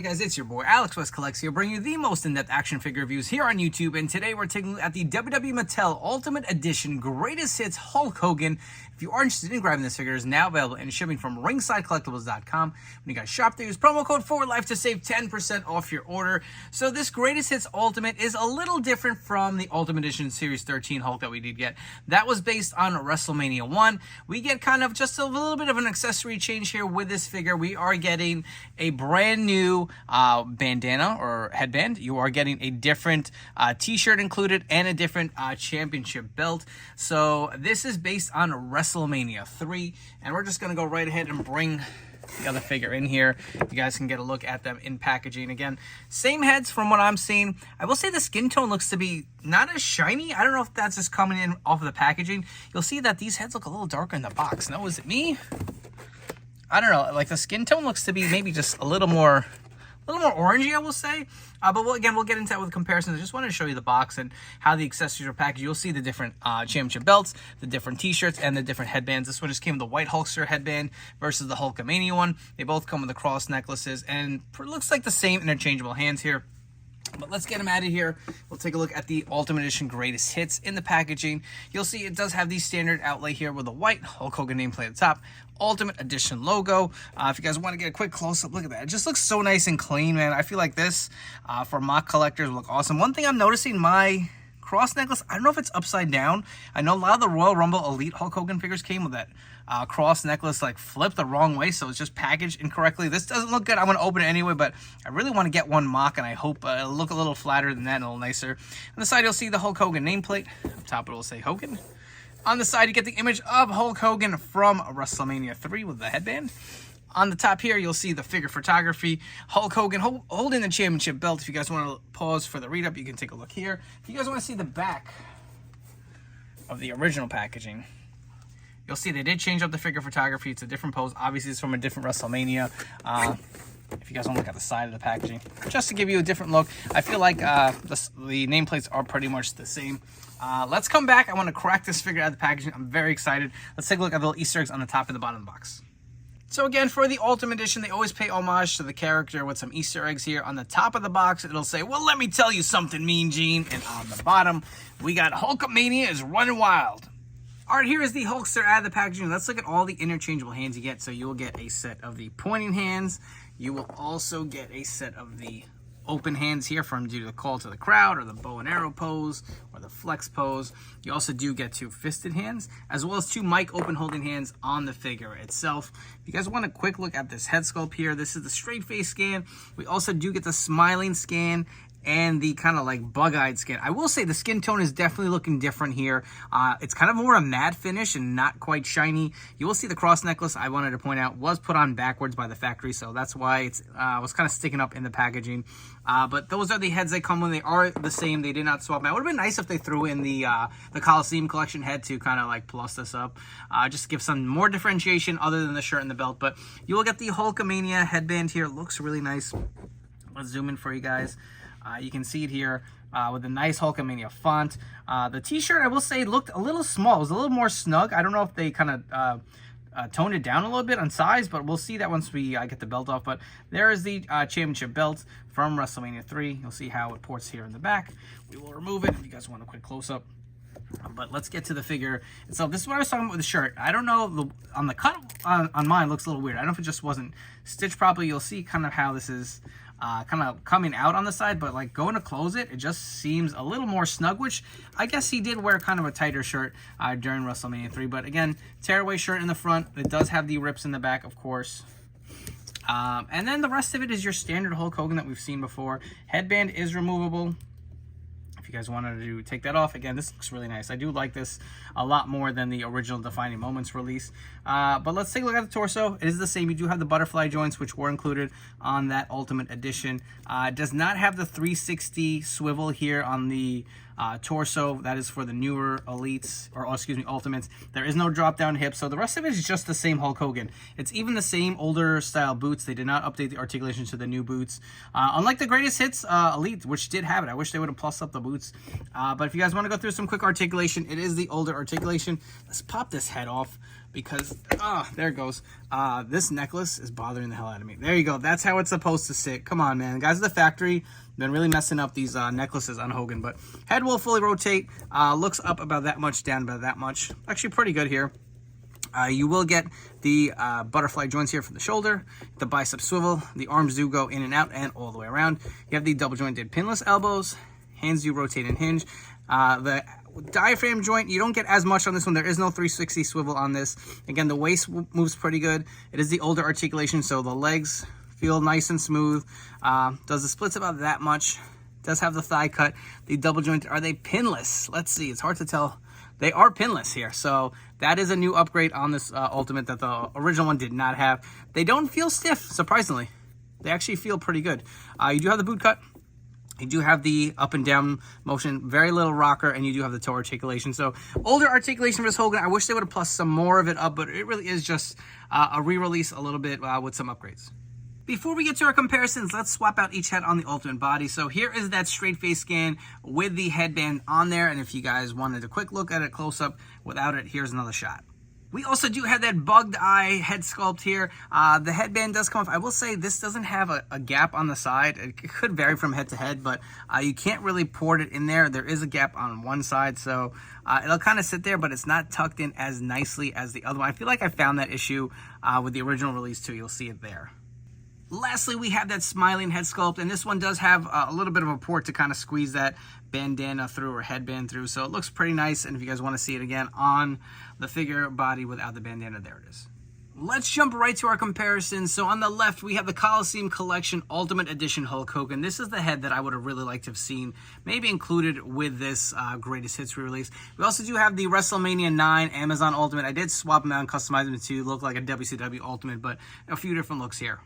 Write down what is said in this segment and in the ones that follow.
guys, it's your boy Alex West Collects here, bringing you the most in-depth action figure reviews here on YouTube. And today we're taking a look at the WWE Mattel Ultimate Edition Greatest Hits Hulk Hogan. If you are interested in grabbing this figure, it is now available and shipping from ringsidecollectibles.com. When you guys shop there, use promo code FORWARDLIFE to save 10% off your order. So this Greatest Hits Ultimate is a little different from the Ultimate Edition Series 13 Hulk that we did get. That was based on Wrestlemania 1. We get kind of just a little bit of an accessory change here with this figure. We are getting a brand new bandana or headband. You are getting a different t-shirt included and a different championship belt. So this is based on Wrestlemania 3, and we're just going to go right ahead and bring the other figure in here. You guys can get a look at them in packaging. Again, same heads from what I'm seeing. I will say the skin tone looks to be not as shiny. I don't know if that's just coming in off of the packaging. You'll see that these heads look a little darker in the box. Now, is it me? I don't know. Like the skin tone looks to be maybe just a little more orangey, I will say. But we'll get into that with comparisons. I just wanted to show you the box and how the accessories are packaged. You'll see the different championship belts, the different t-shirts, and the different headbands. This one just came with the white Hulkster headband versus the Hulkamania one. They both come with the cross necklaces, and it looks like the same interchangeable hands here. But let's get them out of here. We'll take a look at the Ultimate Edition Greatest Hits in the packaging. You'll see it does have the standard outlay here with a white Hulk Hogan nameplate at the top. Ultimate Edition logo. If you guys want to get a quick close-up, look at that. It just looks so nice and clean, man. I feel like this, for mock collectors, will look awesome. One thing I'm noticing, my cross necklace, I don't know if it's upside down. I know a lot of the Royal Rumble Elite Hulk Hogan figures came with that cross necklace like flipped the wrong way, so it's just packaged incorrectly. This doesn't look good. I'm going to open it anyway, but I really want to get one mock, and I hope it'll look a little flatter than that and a little nicer. On the side, you'll see the Hulk Hogan nameplate. Up top, it will say Hogan. On the side, you get the image of Hulk Hogan from WrestleMania 3 with the headband. On the top here, you'll see the figure photography. Hulk Hogan holding the championship belt. If you guys want to pause for the read-up, you can take a look here. If you guys want to see the back of the original packaging, you'll see they did change up the figure photography. It's a different pose. Obviously, it's from a different WrestleMania. If you guys want to look at the side of the packaging, just to give you a different look. I feel like the nameplates are pretty much the same. Let's come back. I want to crack this figure out of the packaging. I'm very excited. Let's take a look at the little Easter eggs on the top and the bottom of the box. So again, for the Ultimate Edition, they always pay homage to the character with some Easter eggs here. On the top of the box, it'll say, well, let me tell you something, Mean Gene. And on the bottom, we got Hulkamania is running wild. All right, here is the Hulkster out of the packaging. Let's look at all the interchangeable hands you get. So you will get a set of the pointing hands. You will also get a set of the open hands here from due to the call to the crowd or the bow and arrow pose or the flex pose. You also do get two fisted hands as well as two mic open holding hands on the figure itself. If you guys want a quick look at this head sculpt here, this is the straight face scan. We also do get the smiling scan and the kind of like bug-eyed skin. I will say the skin tone is definitely looking different here. It's kind of more a matte finish and not quite shiny. You will see the cross necklace, I wanted to point out, was put on backwards by the factory, so that's why it's was kind of sticking up in the packaging. But those are the heads they come when. They are the same. They did not swap. Now, it would have been nice if they threw in the Coliseum Collection head to kind of like plus this up, just to give some more differentiation other than the shirt and the belt. But you will get the Hulkamania headband here. It looks really nice. Let's zoom in for you guys. You can see it here with the nice Hulkamania font. The t-shirt, I will say, looked a little small. It was a little more snug. I don't know if they kind of toned it down a little bit on size, but we'll see that once we get the belt off. But there is the championship belt from WrestleMania 3. You'll see how it ports here in the back. We will remove it if you guys want a quick close-up. But let's get to the figure itself. This is what I was talking about with the shirt. I don't know, on the cut on mine looks a little weird. I don't know if it just wasn't stitched properly. You'll see kind of how this is kind of coming out on the side, but like going to close it, it just seems a little more snug, which I guess he did wear kind of a tighter shirt during WrestleMania 3. But again, tearaway shirt in the front. It does have the rips in the back, of course. And then the rest of it is your standard Hulk Hogan that we've seen before. Headband is removable. If you guys wanted to take that off, again, this looks really nice. I do like this a lot more than the original Defining Moments release. But let's take a look at the torso. It is the same. You do have the butterfly joints, which were included on that Ultimate Edition. It does not have the 360 swivel here on the torso. That is for the newer elites, or excuse me, ultimates. There is no drop down hip, so the rest of it is just the same Hulk Hogan. It's even the same older style boots. They did not update the articulation to the new boots, unlike the Greatest Hits Elite, which did have it. I wish they would have plussed up the boots. But if you guys want to go through some quick articulation, it is the older articulation. Let's pop this head off. because, there it goes. This necklace is bothering the hell out of me. There you go. That's how it's supposed to sit. Come on, man. Guys at the factory been really messing up these necklaces on Hogan, but head will fully rotate. Looks up about that much, down about that much. Actually pretty good here. You will get the butterfly joints here for the shoulder, the bicep swivel, the arms do go in and out and all the way around. You have the double jointed pinless elbows, hands do rotate and hinge. The diaphragm joint, you don't get as much on this one. There is no 360 swivel on this. Again, the waist moves pretty good. It is the older articulation, so the legs feel nice and smooth. Does the splits about that much. Does have the thigh cut. The double joint, are they pinless? Let's see, it's hard to tell. They are pinless here, so that is a new upgrade on this Ultimate that the original one did not have. They don't feel stiff, surprisingly. They actually feel pretty good. You do have the boot cut. You do have the up and down motion, very little rocker, and you do have the toe articulation. So older articulation for this Hogan. I wish they would have plussed some more of it up, but it really is just a re-release a little bit with some upgrades. Before we get to our comparisons, let's swap out each head on the Ultimate body. So here is that straight face scan with the headband on there. And if you guys wanted a quick look at it close up without it, here's another shot. We also do have that bugged eye head sculpt here. The headband does come off. I will say this doesn't have a gap on the side. It could vary from head to head, but you can't really port it in there. There is a gap on one side, so it'll kind of sit there, but it's not tucked in as nicely as the other one. I feel like I found that issue with the original release too. You'll see it there. Lastly, we have that smiling head sculpt, and this one does have a little bit of a port to kind of squeeze that bandana through or headband through, so it looks pretty nice. And if you guys want to see it again on the figure body without the bandana, there it is. Let's jump right to our comparison. So on the left, we have the Coliseum Collection Ultimate Edition Hulk Hogan. This is the head that I would have really liked to have seen, maybe included with this Greatest Hits re-release. We also do have the WrestleMania 9 Amazon Ultimate. I did swap them out and customize them to look like a WCW Ultimate, but a few different looks here.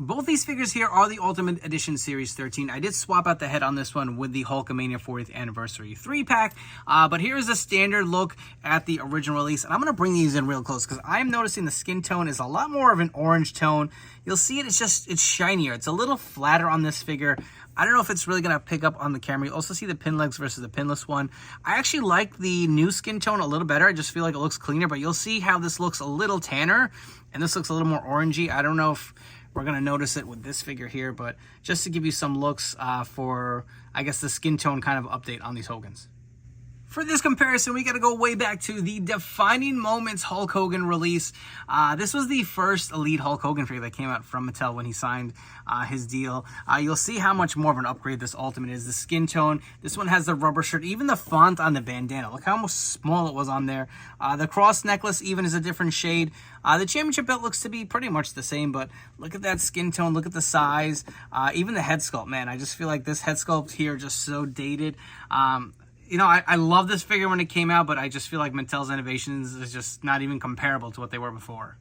Both these figures here are the Ultimate Edition Series 13. I did swap out the head on this one with the Hulkamania 40th Anniversary 3-pack, but here is a standard look at the original release, and I'm going to bring these in real close because I'm noticing the skin tone is a lot more of an orange tone. You'll see it, it's shinier. It's a little flatter on this figure. I don't know if it's really going to pick up on the camera. You also see the pin legs versus the pinless one. I actually like the new skin tone a little better. I just feel like it looks cleaner, but you'll see how this looks a little tanner, and this looks a little more orangey. I don't know if we're going to notice it with this figure here, but just to give you some looks for, I guess, the skin tone kind of update on these Hogans. For this comparison, we got to go way back to the Defining Moments Hulk Hogan release. This was the first Elite Hulk Hogan figure that came out from Mattel when he signed his deal. You'll see how much more of an upgrade this Ultimate is. The skin tone, this one has the rubber shirt, even the font on the bandana. Look how small it was on there. The cross necklace even is a different shade. The championship belt looks to be pretty much the same, but look at that skin tone, look at the size, even the head sculpt, man. I just feel like this head sculpt here just so dated. You know, I love this figure when it came out, but I just feel like Mattel's innovations is just not even comparable to what they were before.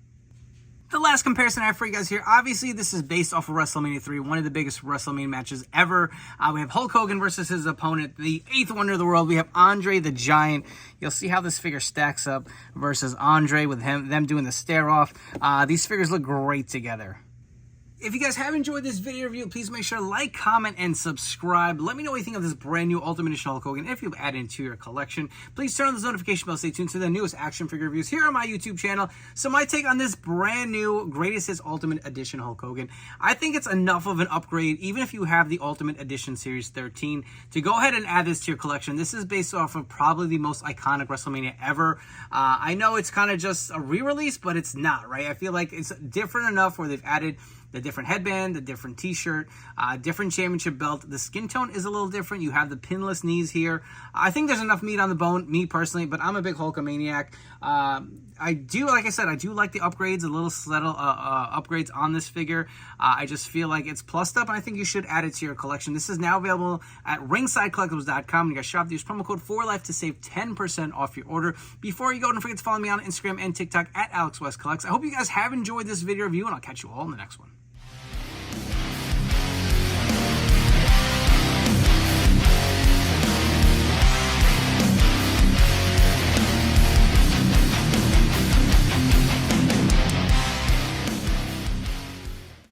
The last comparison I have for you guys here, obviously this is based off of WrestleMania 3, one of the biggest WrestleMania matches ever. We have Hulk Hogan versus his opponent, the 8th wonder of the world. We have Andre the Giant. You'll see how this figure stacks up versus Andre with them doing the stare off. These figures look great together. If you guys have enjoyed this video review, please make sure to like, comment, and subscribe. Let me know what you think of this brand new Ultimate Edition Hulk Hogan. If you've added it to your collection, please turn on those notification bell. Stay tuned to the newest action figure reviews here on my YouTube channel. So my take on this brand new Greatest Hits Ultimate Edition Hulk Hogan, I think it's enough of an upgrade, even if you have the Ultimate Edition Series 13, to go ahead and add this to your collection. This is based off of probably the most iconic WrestleMania ever. I know it's kind of just a re-release, but it's not, right? I feel like it's different enough where they've added the different headband, the different t-shirt, different championship belt. The skin tone is a little different. You have the pinless knees here. I think there's enough meat on the bone, me personally, but I'm a big Hulkamaniac. I do, like I said, I do like the upgrades, the little subtle upgrades on this figure. I just feel like it's plussed up, and I think you should add it to your collection. This is now available at ringsidecollectibles.com. You guys shop, use promo code 4LIFE to save 10% off your order. Before you go, don't forget to follow me on Instagram and TikTok at AlexWestCollects. I hope you guys have enjoyed this video review, and I'll catch you all in the next one.